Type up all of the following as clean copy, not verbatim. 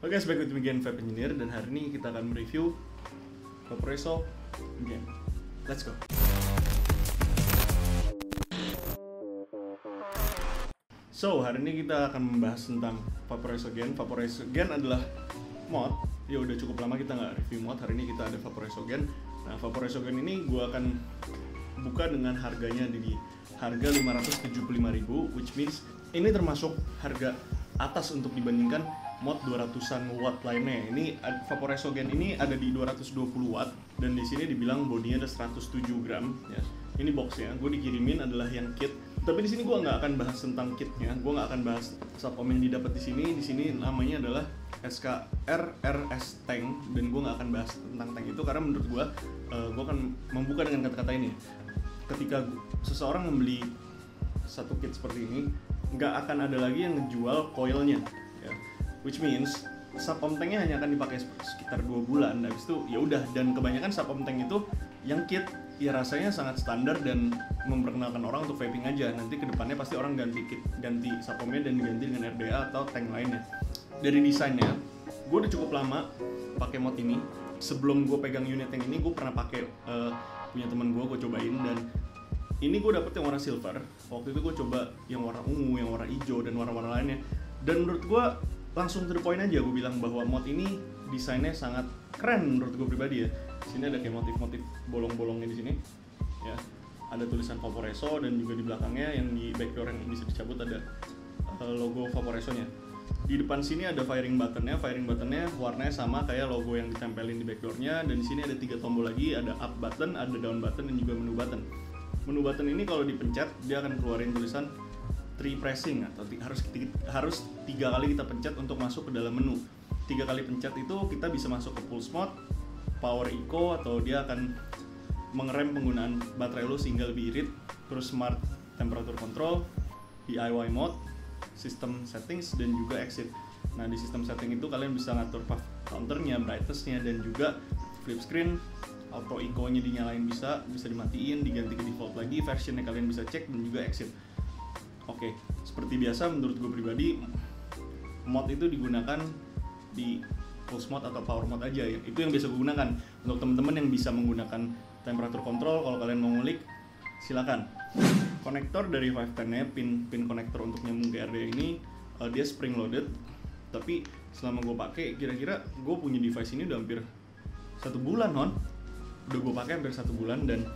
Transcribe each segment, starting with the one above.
Oke, back with me again, Vape Engineer, dan hari ini kita akan mereview Vaporesso Gen. Let's go. So, hari ini kita akan membahas tentang Vaporesso Gen. Vaporesso Gen adalah mod. Ya udah cukup lama kita nggak review mod. Hari ini kita ada Vaporesso Gen. Nah, Vaporesso Gen ini gue akan buka dengan harganya di harga 575.000, which means ini termasuk harga atas untuk dibandingkan mod 200-an watt lainnya. Ini Vaporesso Gen ini ada di 220 watt dan di sini dibilang bodinya ada 107 gram ya. Ini boxnya, gue dikirimin adalah yang kit. Tapi di sini gue nggak akan bahas tentang kitnya, gue nggak akan bahas sub-ohm yang didapat di sini. Di sini namanya adalah SKR RS Tank dan gue nggak akan bahas tentang tank itu karena menurut gue akan membuka dengan kata-kata ini. Ketika seseorang membeli satu kit seperti ini, nggak akan ada lagi yang ngejual coilnya. Ya. Which means sub-ohm tanknya hanya akan dipakai sekitar 2 bulan. Habis itu ya udah, dan kebanyakan sub-ohm tank itu yang kit ya rasanya sangat standar dan memperkenalkan orang untuk vaping aja. Nanti kedepannya pasti orang ganti sub-ohmnya dan diganti dengan RDA atau tank lainnya. Dari desainnya, gue udah cukup lama pakai mod ini. Sebelum gue pegang unit yang ini, gue pernah pakai punya temen gue cobain, dan ini gue dapet yang warna silver. Waktu itu gue coba yang warna ungu, yang warna hijau, dan warna-warna lainnya. Dan menurut gue langsung to the point aja, gue bilang bahwa mod ini desainnya sangat keren menurut gue pribadi ya. Sini ada kayak motif-motif bolong-bolongnya di sini, ya. Ada tulisan Vaporesso dan juga di belakangnya yang di backdoor yang bisa dicabut ada logo Vaporesso-nya. Di depan sini ada firing buttonnya warnanya sama kayak logo yang ditempelin di backdoornya, dan di sini ada 3 tombol lagi, ada up button, ada down button, dan juga menu button. Menu button ini kalau dipencet dia akan keluarin tulisan 3 pressing atau harus 3 kali kita pencet untuk masuk ke dalam menu. 3 kali pencet itu kita bisa masuk ke pulse mode, power eco, atau dia akan mengerem penggunaan baterai lu sehingga lebih irit, terus smart temperature control, DIY mode, system settings, dan juga exit. Nah, di sistem setting itu kalian bisa ngatur counternya, brightness-nya, dan juga flip screen, auto eco-nya dinyalain bisa dimatiin, diganti ke default lagi, versionnya kalian bisa cek, dan juga exit. Oke, seperti biasa menurut gue pribadi, mod itu digunakan di pulse mode atau power mode aja ya. Itu yang biasa gue gunakan. Untuk teman-teman yang bisa menggunakan temperature control, kalau kalian mau ngulik, silakan. Konektor dari 510-nya, pin konektor untuk nyambung ke RDA ini, dia spring loaded. Tapi selama gue pakai, kira-kira gue punya device ini udah hampir 1 bulan udah gue pakai hampir 1 bulan dan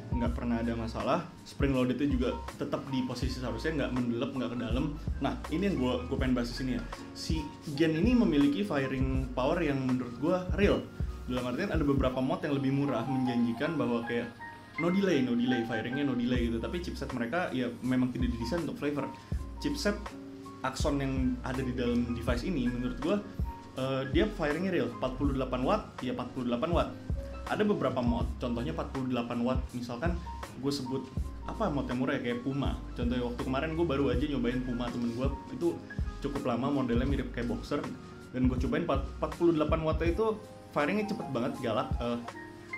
nggak pernah ada masalah. Spring loadednya juga tetap di posisi seharusnya, nggak mendelep, nggak ke dalam. Nah, ini yang gue pengen bahas di sini ya. Si Gen ini memiliki firing power yang menurut gue real. Dalam artian ada beberapa mod yang lebih murah menjanjikan bahwa kayak no delay, firingnya no delay gitu. Tapi chipset mereka ya memang tidak didesain untuk flavor. Chipset Axon yang ada di dalam device ini menurut gue dia firingnya real. 48 watt, ya 48 watt. Ada beberapa mod, contohnya 48 watt. Misalkan gue sebut apa mod yang murah ya, kayak Puma. Contohnya waktu kemarin gue baru aja nyobain Puma temen gue, itu cukup lama, modelnya mirip kayak boxer. Dan gue cobain 48 watt itu firingnya cepet banget, galak.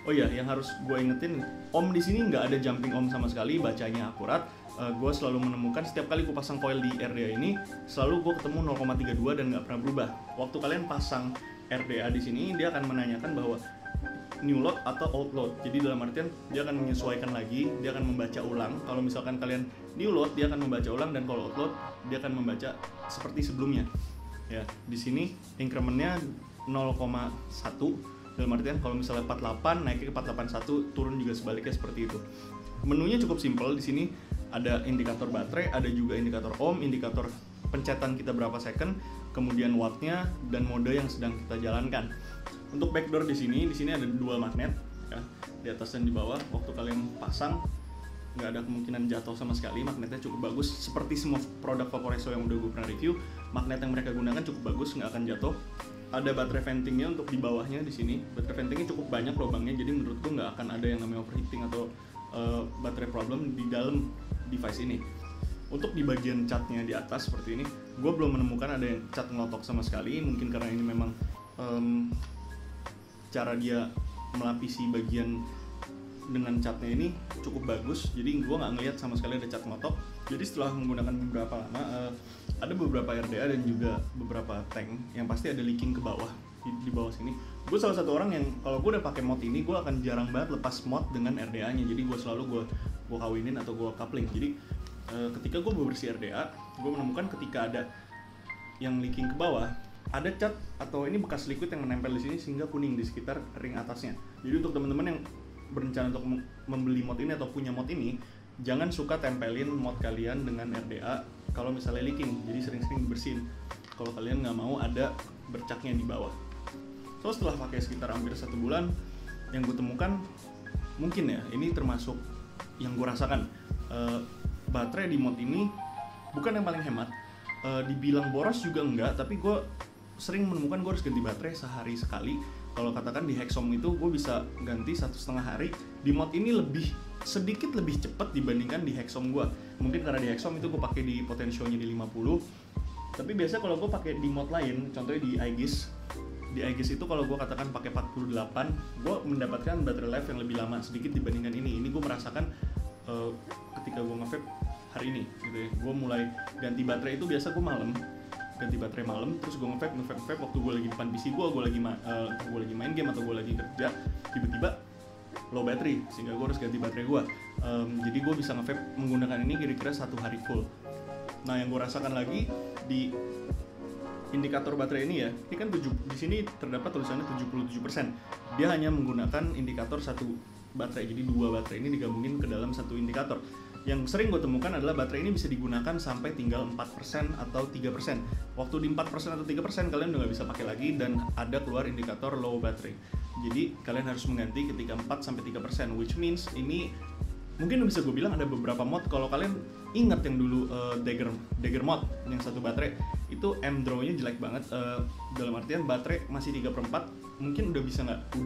Oh iya, yang harus gue ingetin, ohm di sini nggak ada jumping ohm sama sekali, bacanya akurat. Gue selalu menemukan setiap kali gue pasang coil di RDA ini, selalu gue ketemu 0,32 dan nggak pernah berubah. Waktu kalian pasang RDA di sini, dia akan menanyakan bahwa new load atau old load. Jadi dalam artian dia akan menyesuaikan lagi, dia akan membaca ulang. Kalau misalkan kalian new load, dia akan membaca ulang, dan kalau old load, dia akan membaca seperti sebelumnya. Ya, di sini incrementnya 0,1. Dalam artian kalau misalnya 48 naik ke 481, turun juga sebaliknya seperti itu. Menunya cukup simpel. Di sini ada indikator baterai, ada juga indikator ohm, indikator pencetan kita berapa second, kemudian wattnya, dan mode yang sedang kita jalankan. Untuk backdoor di sini ada 2 magnet ya, di atas dan di bawah. Waktu kalian pasang nggak ada kemungkinan jatuh sama sekali, magnetnya cukup bagus. Seperti semua produk Vaporesso yang udah gue pernah review, magnet yang mereka gunakan cukup bagus, nggak akan jatuh. Ada baterai ventingnya untuk di bawahnya di sini. Baterai ventingnya cukup banyak lubangnya, jadi menurut gue nggak akan ada yang namanya overheating atau baterai problem di dalam device ini. Untuk di bagian catnya di atas seperti ini, gue belum menemukan ada yang cat ngelotok sama sekali. Mungkin karena ini memang cara dia melapisi bagian dengan catnya ini cukup bagus, jadi gue nggak ngelihat sama sekali ada cat ngotok. Jadi setelah menggunakan beberapa lama, ada beberapa RDA dan juga beberapa tank yang pasti ada leaking ke bawah, di bawah sini. Gue salah satu orang yang kalau gue udah pakai mod ini, gue akan jarang banget lepas mod dengan RDA-nya. Jadi gue selalu gue kawinin atau gue coupling. Jadi ketika gue bebersih RDA, gue menemukan ketika ada yang leaking ke bawah, ada cat atau ini bekas liquid yang menempel di sini sehingga kuning di sekitar ring atasnya. Jadi untuk teman-teman yang berencana untuk membeli mod ini atau punya mod ini, jangan suka tempelin mod kalian dengan RDA kalau misalnya leaking. Jadi sering-sering dibersihin kalau kalian nggak mau ada bercaknya di bawah. So setelah pakai sekitar hampir 1 bulan, yang gue temukan mungkin ya ini termasuk yang gue rasakan, baterai di mod ini bukan yang paling hemat. Dibilang boros juga enggak, tapi gue sering menemukan gue harus ganti baterai sehari sekali. Kalau katakan di Hexom itu gue bisa ganti 1,5 hari. Di mod ini sedikit lebih cepat dibandingkan di Hexom gue. Mungkin karena di Hexom itu gue pakai di potentionya di 50. Tapi biasa kalau gue pakai di mod lain, contohnya di iGis itu kalau gue katakan pakai 48, gue mendapatkan baterai life yang lebih lama sedikit dibandingkan ini. Ini gue merasakan ketika gue nge-vape hari ini gitu ya. Gue mulai ganti baterai itu biasa gue ganti baterai malam, terus gue nge-vape waktu gue lagi depan PC gue lagi main game atau gue lagi kerja, tiba-tiba low battery sehingga gue harus ganti baterai gue. Jadi gue bisa nge-vape menggunakan ini kira-kira 1 hari full. Nah yang gue rasakan lagi di indikator baterai ini ya, ini kan di sini terdapat tulisannya 77%. Dia hanya menggunakan indikator 1 baterai, jadi 2 baterai ini digabungin ke dalam 1 indikator. Yang sering gue temukan adalah baterai ini bisa digunakan sampai tinggal 4% atau 3%. Waktu di 4% atau 3% kalian udah gak bisa pakai lagi dan ada keluar indikator low battery. Jadi kalian harus mengganti ketika 4-3%, which means ini mungkin bisa gue bilang ada beberapa mod. Kalau kalian ingat yang dulu Dagger mod yang 1 baterai itu M-draw-nya jelek banget, dalam artian baterai masih 3/4 mungkin udah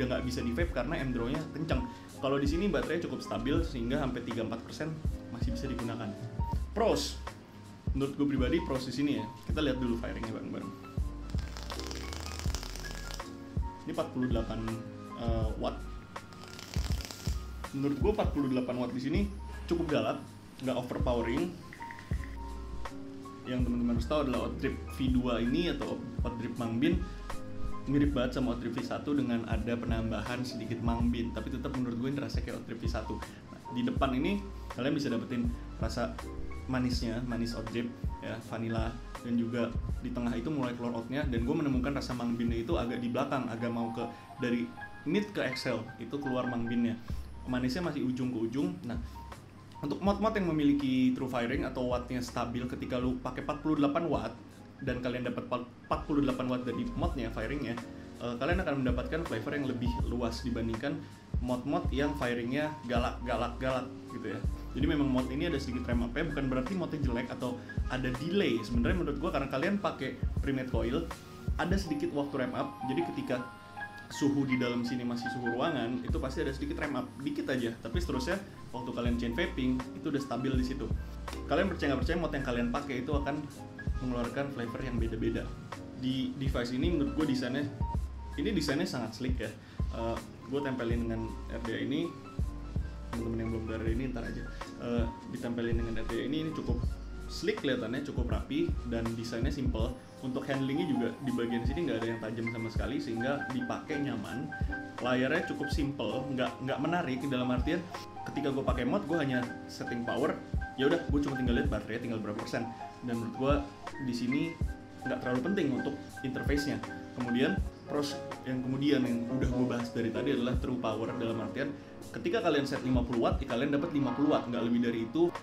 nggak bisa di vape karena M-draw-nya kencang. Kalau di sini baterai cukup stabil sehingga sampai 3-4% masih bisa digunakan. Pros, menurut gue pribadi pros di sini ya. Kita lihat dulu firingnya bareng-bareng. Ini 48 watt. Menurut gue 48 watt di sini cukup galak, nggak overpowering. Yang teman-teman harus tahu adalah Otrip V2 ini atau Otrip Mangbin mirip banget sama Otrip V1 dengan ada penambahan sedikit Mangbin, tapi tetap menurut gue ini rasanya kayak Otrip V1. Nah, di depan ini kalian bisa dapetin rasa manisnya, manis Otrip ya, vanilla, dan juga di tengah itu mulai keluar oatnya, dan gue menemukan rasa Mangbinnya itu agak di belakang, agak mau ke dari mid ke exhale itu keluar Mangbinnya. Manisnya masih ujung ke ujung. Nah, untuk mod-mod yang memiliki true firing atau wattnya stabil, ketika lu pakai 48 watt dan kalian dapat 48 watt dari modnya, firingnya, kalian akan mendapatkan flavor yang lebih luas dibandingkan mod-mod yang firingnya galak gitu ya. Jadi memang mod ini ada sedikit ramp up-nya, bukan berarti modnya jelek atau ada delay. Sebenarnya menurut gua karena kalian pakai premade coil, ada sedikit waktu ramp up. Jadi ketika suhu di dalam sini masih suhu ruangan, itu pasti ada sedikit ramp up, dikit aja. Tapi seterusnya waktu kalian chain vaping itu udah stabil di situ. Kalian percaya nggak percaya, mod yang kalian pakai itu akan mengeluarkan flavor yang beda-beda. Di device ini menurut gue desainnya sangat sleek ya. Gue tempelin dengan RDA ini, teman-teman yang belum dari ini ntar aja. Ditempelin dengan RDA ini cukup sleek kelihatannya, cukup rapi, dan desainnya simple. Untuk handlingnya juga di bagian sini nggak ada yang tajam sama sekali sehingga dipakai nyaman. Layarnya cukup simple, nggak menarik dalam artian ketika gue pakai mod gue hanya setting power, ya udah gue cuma tinggal lihat baterainya tinggal berapa persen, dan menurut gue di sini nggak terlalu penting untuk interface-nya. Kemudian pros yang udah gue bahas dari tadi adalah true power, dalam artian ketika kalian set 50 watt, kalian dapat 50 watt, nggak lebih dari itu.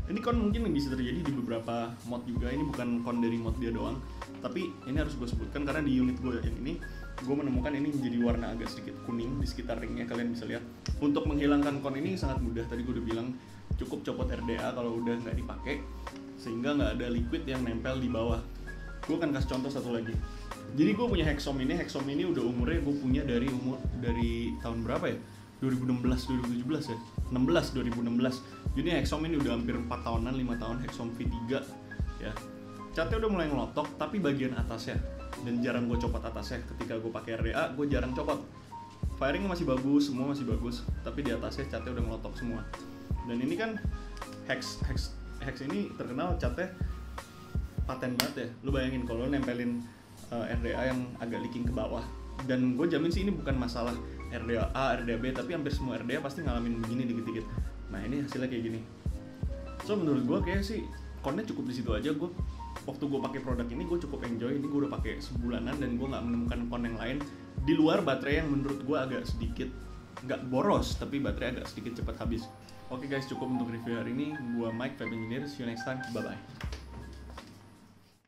Ini kon mungkin bisa terjadi di beberapa mod juga, ini bukan kon dari mod dia doang, tapi ini harus gue sebutkan karena di unit gue yang ini gue menemukan ini menjadi warna agak sedikit kuning di sekitar ringnya. Kalian bisa lihat, untuk menghilangkan kon ini sangat mudah. Tadi gue udah bilang cukup copot RDA kalau udah nggak dipakai sehingga nggak ada liquid yang nempel di bawah. Gue akan kasih contoh satu lagi. Jadi gue punya Hexom ini udah umurnya gue punya dari tahun berapa ya? 2016 2017 ya? 2016. Jadi Hexom ini udah hampir 4 tahunan, 5 tahun Hexom V3 ya. Catnya udah mulai ngelotok, tapi bagian atasnya, dan jarang gue copot atasnya. Ketika gue pakai RDA, gue jarang copot. firing masih bagus, semua masih bagus, tapi di atasnya catnya udah ngelotok semua. Dan ini kan Hex ini terkenal catnya paten banget ya. Lu bayangin kalau nempelin RDA yang agak leaking ke bawah. Dan gue jamin sih ini bukan masalah RDA A, RDA B, tapi hampir semua RDA pasti ngalamin begini dikit-dikit. Nah ini hasilnya kayak gini. So menurut gue kayak sih connya cukup di situ aja. Waktu gue pakai produk ini gue cukup enjoy. Ini gue udah pakai sebulanan dan gue nggak menemukan con yang lain di luar baterai yang menurut gue agak sedikit nggak boros, tapi baterai agak sedikit cepat habis. Oke guys, cukup untuk review hari ini. Gue Mike, Vape Engineer. See you next time. Bye bye.